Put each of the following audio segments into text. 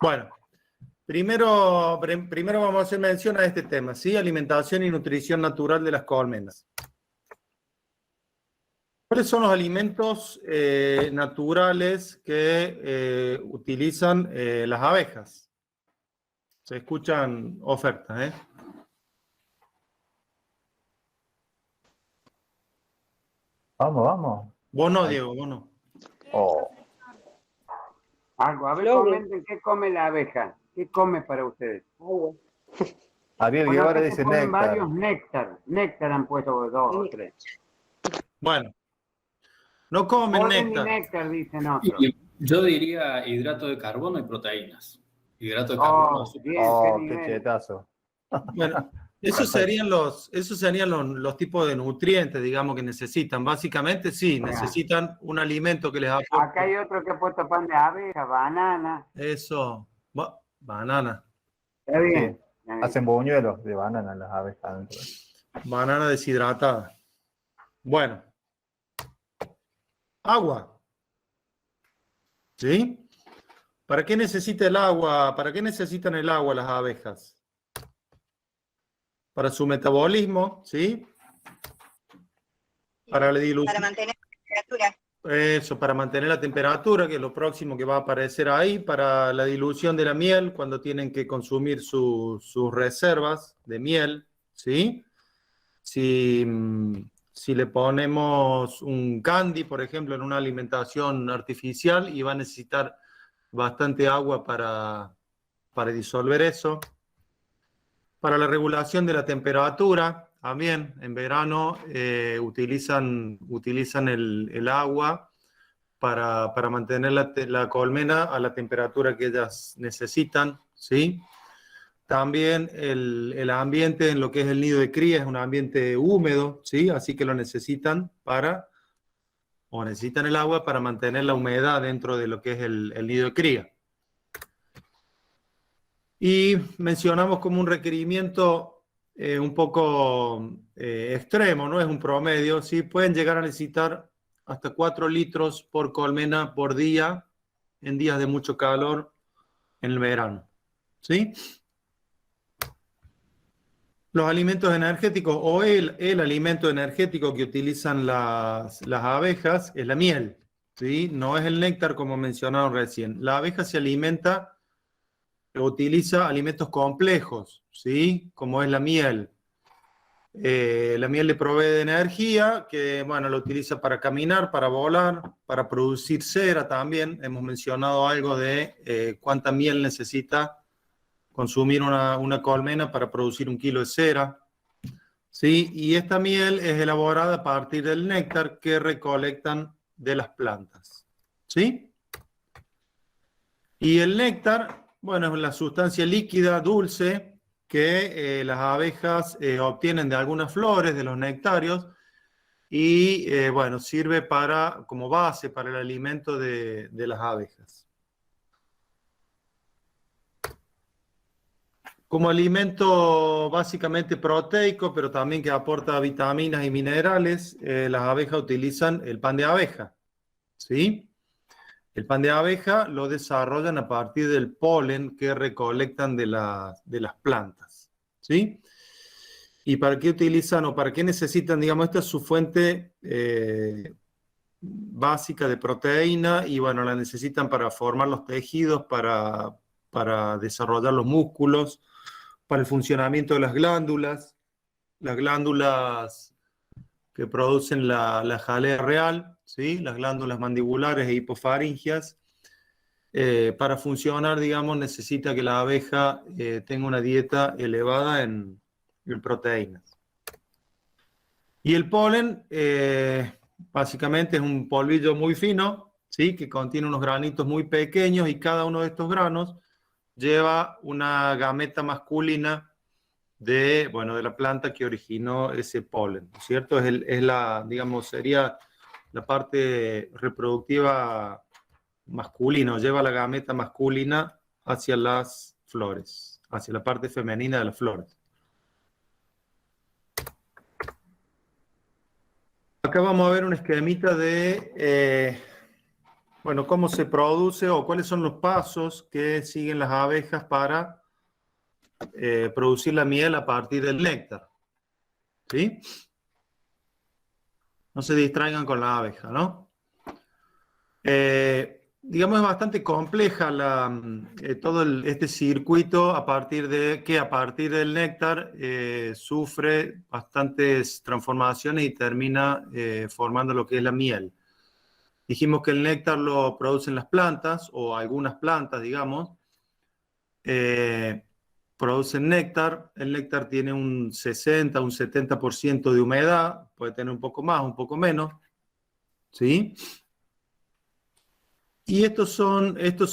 Bueno, primero vamos a hacer mención a este tema, ¿sí? Alimentación y nutrición natural de las colmenas. ¿Cuáles son los alimentos naturales que utilizan las abejas? Se escuchan ofertas, ¿eh? Vamos. Vos no, Diego, vos no. Oh. Algo. A ver, comenten qué come la abeja. ¿Qué come para ustedes? Agua. Ariel Bueno, Guevara acá dice se ponen néctar. varios néctar. Néctar han puesto 2 o 3. Bueno, no comen Polen y néctar. néctar, dicen otros. Yo diría hidrato de carbono y proteínas. Hidrato de carbono, Oh, azúcar. bien, qué Oh, qué nivel. chetazo. Bueno, esos serían los tipos de nutrientes, digamos, que necesitan. Básicamente, sí, necesitan un alimento que les Acá aporte. hay otro que ha puesto pan de abeja, banana. Eso, banana. Está bien. Sí. Hacen buñuelos de banana las abejas adentro. Banana deshidratada. Bueno. Agua. ¿Sí? ¿Para qué necesita el agua? ¿Para qué necesitan el agua las abejas? Para su metabolismo, ¿sí? Para la dilución. Para mantener la temperatura. Eso, para mantener la temperatura, que es lo próximo que va a aparecer ahí, para la dilución de la miel, cuando tienen que consumir sus reservas de miel, ¿sí? Si le ponemos un candy, por ejemplo, en una alimentación artificial, y va a necesitar bastante agua para disolver eso. Para la regulación de la temperatura, también en verano utilizan el agua para mantener la colmena a la temperatura que ellas necesitan, ¿sí? También el ambiente en lo que es el nido de cría es un ambiente húmedo, ¿sí? Así que lo necesitan necesitan el agua para mantener la humedad dentro de lo que es el nido de cría. Y mencionamos como un requerimiento un poco extremo, no es un promedio, ¿sí? Pueden llegar a necesitar hasta 4 litros por colmena por día en días de mucho calor en el verano, ¿sí? Los alimentos energéticos o el alimento energético que utilizan las abejas es la miel, ¿sí? No es el néctar como mencionaron recién. La abeja se alimenta, utiliza alimentos complejos, ¿sí? Como es la miel. La miel le provee de energía que, bueno, la utiliza para caminar, para volar, para producir cera también. Hemos mencionado algo de cuánta miel necesita consumir una colmena para producir 1 kilo de cera. ¿Sí? Y esta miel es elaborada a partir del néctar que recolectan de las plantas. ¿Sí? Y el néctar, bueno, es la sustancia líquida, dulce, que las abejas obtienen de algunas flores, de los nectarios, y bueno, sirve como base para el alimento de las abejas. Como alimento básicamente proteico, pero también que aporta vitaminas y minerales, las abejas utilizan el pan de abeja, ¿sí? El pan de abeja lo desarrollan a partir del polen que recolectan de las plantas, ¿sí? ¿Y para qué utilizan o para qué necesitan? Digamos, esta es su fuente básica de proteína y, bueno, la necesitan para formar los tejidos, para desarrollar los músculos, para el funcionamiento de las glándulas que producen la jalea real, ¿sí? Las glándulas mandibulares e hipofaringias. Para funcionar, digamos, necesita que la abeja tenga una dieta elevada en proteínas. Y el polen, básicamente es un polvillo muy fino, ¿sí? Que contiene unos granitos muy pequeños y cada uno de estos granos lleva una gameta masculina de la planta que originó ese polen, ¿no es cierto? Digamos, sería la parte reproductiva masculina, lleva la gameta masculina hacia las flores, hacia la parte femenina de las flores. Acá vamos a ver un esquemita de Bueno, ¿cómo se produce o cuáles son los pasos que siguen las abejas para producir la miel a partir del néctar? ¿Sí? No se distraigan con la abeja, ¿no? Digamos, es bastante compleja todo este circuito a partir del néctar sufre bastantes transformaciones y termina formando lo que es la miel. Dijimos que el néctar lo producen las plantas, o algunas plantas, digamos. Producen néctar. El néctar tiene un 60, un 70% de humedad. Puede tener un poco más, un poco menos. ¿Sí? Y estos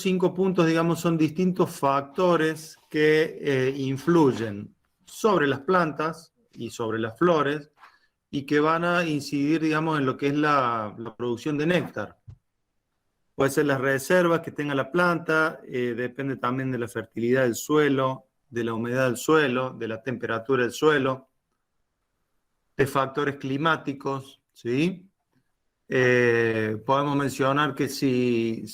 5 puntos, digamos, son distintos factores que influyen sobre las plantas y sobre las flores, y que van a incidir, digamos, en lo que es la producción de néctar. Puede ser las reservas que tenga la planta, depende también de la fertilidad del suelo, de la humedad del suelo, de la temperatura del suelo, de factores climáticos, ¿sí? Podemos mencionar que si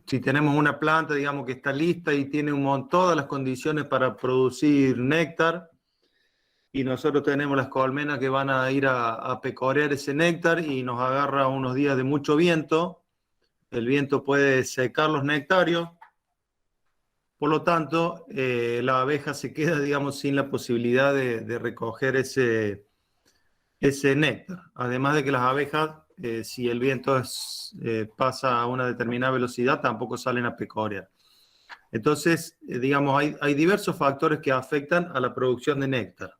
tenemos una planta, digamos, que está lista y tiene todas las condiciones para producir néctar, y nosotros tenemos las colmenas que van a ir a pecorear ese néctar y nos agarra unos días de mucho viento, el viento puede secar los nectarios, por lo tanto, la abeja se queda, digamos, sin la posibilidad de recoger ese néctar. Además de que las abejas, si el viento pasa a una determinada velocidad, tampoco salen a pecorear. Entonces, digamos, hay diversos factores que afectan a la producción de néctar.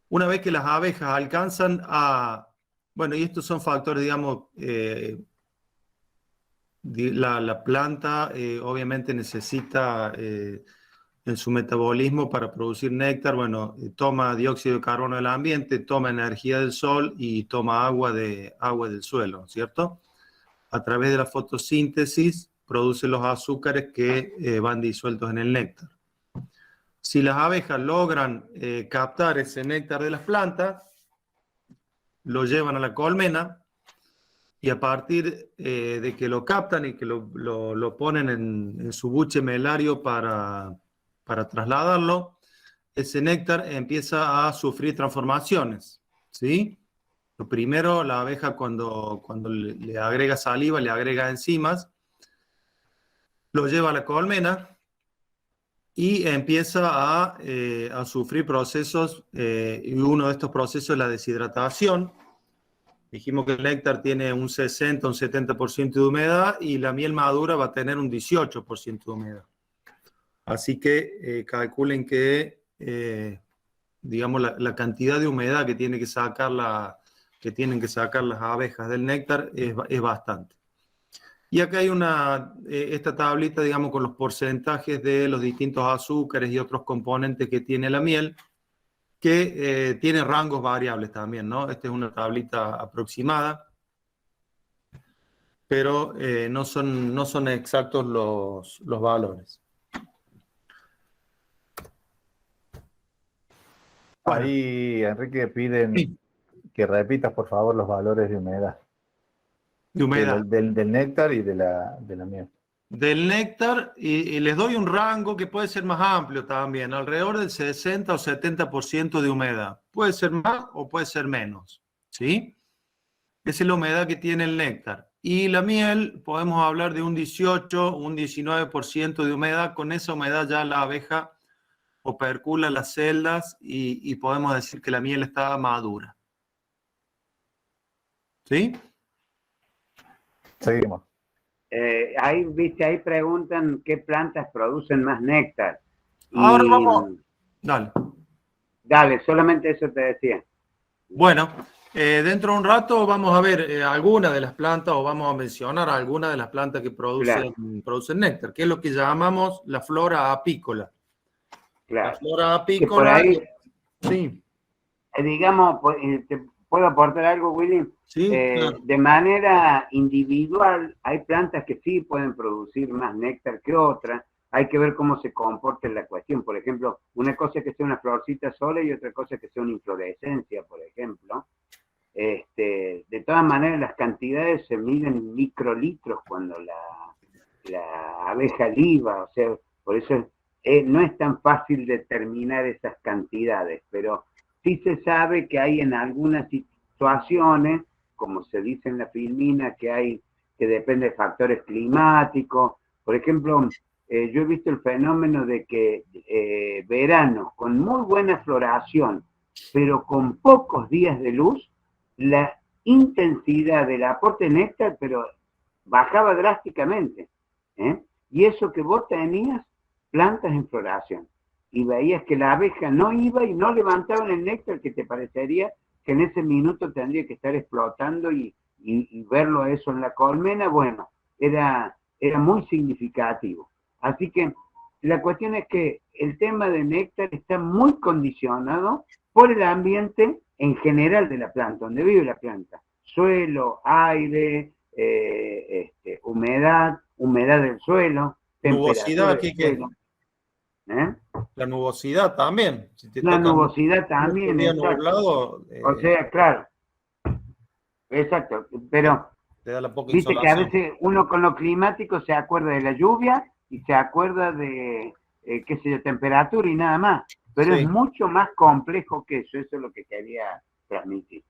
Una vez que las abejas alcanzan bueno, y estos son factores, digamos, la planta obviamente necesita en su metabolismo para producir néctar, bueno, toma dióxido de carbono del ambiente, toma energía del sol y toma agua del suelo, ¿cierto? A través de la fotosíntesis produce los azúcares que van disueltos en el néctar. Si las abejas logran captar ese néctar de las plantas, lo llevan a la colmena, y a partir de que lo captan y que lo ponen en su buche melario para trasladarlo, ese néctar empieza a sufrir transformaciones, ¿sí? Lo primero, la abeja cuando le agrega saliva, le agrega enzimas, lo lleva a la colmena y empieza a sufrir procesos, y uno de estos procesos es la deshidratación. Dijimos que el néctar tiene un 60, un 70% de humedad, y la miel madura va a tener un 18% de humedad. Así que calculen que, digamos, la cantidad de humedad que tienen que sacar las abejas del néctar es bastante. Y acá hay esta tablita, digamos, con los porcentajes de los distintos azúcares y otros componentes que tiene la miel, que tiene rangos variables también, ¿no? Esta es una tablita aproximada, pero no son exactos los valores. Ahí, Enrique, piden que repitas, por favor, los valores de humedad. De humedad. Del néctar y de la miel. Del néctar, y les doy un rango que puede ser más amplio también, alrededor del 60 o 70% de humedad. Puede ser más o puede ser menos, ¿sí? Esa es la humedad que tiene el néctar. Y la miel, podemos hablar de un 18, un 19% de humedad. Con esa humedad ya la abeja opercula las celdas y podemos decir que la miel está madura. ¿Sí? Seguimos. Ahí preguntan qué plantas producen más néctar. Ahora vamos. Dale. Dale, solamente eso te decía. Bueno, dentro de un rato vamos a ver algunas de las plantas, o vamos a mencionar algunas de las plantas que producen néctar, que es lo que llamamos la flora apícola. Claro. La flora apícola. Por ahí, sí. Digamos, ¿te puedo aportar algo, Willy? Sí, claro. De manera individual, hay plantas que sí pueden producir más néctar que otras. Hay que ver cómo se comporta la cuestión. Por ejemplo, una cosa es que sea una florcita sola y otra cosa es que sea una inflorescencia, por ejemplo. De todas maneras, las cantidades se miden en microlitros cuando la abeja liba, o sea, por eso no es tan fácil determinar esas cantidades, pero sí se sabe que hay en algunas situaciones, como se dice en la filmina, que depende de factores climáticos. Por ejemplo, yo he visto el fenómeno de que veranos con muy buena floración, pero con pocos días de luz, la intensidad del aporte de néctar, pero bajaba drásticamente, ¿eh? Y eso que vos tenías plantas en floración, y veías que la abeja no iba y no levantaban el néctar que te parecería que en ese minuto tendría que estar explotando y verlo eso en la colmena, bueno, era muy significativo. Así que la cuestión es que el tema de néctar está muy condicionado por el ambiente en general de la planta, donde vive la planta. Suelo, aire, humedad del suelo, Nubosidad, temperatura del suelo. La nubosidad también. Si te La toca nubosidad también, día exacto. nublado, O sea, claro. Exacto, pero te da la poca viste que a insolación. veces uno con lo climático se acuerda de la lluvia y se acuerda de, qué sé yo, temperatura y nada más. Pero Sí. es mucho más complejo que eso es lo que quería transmitir.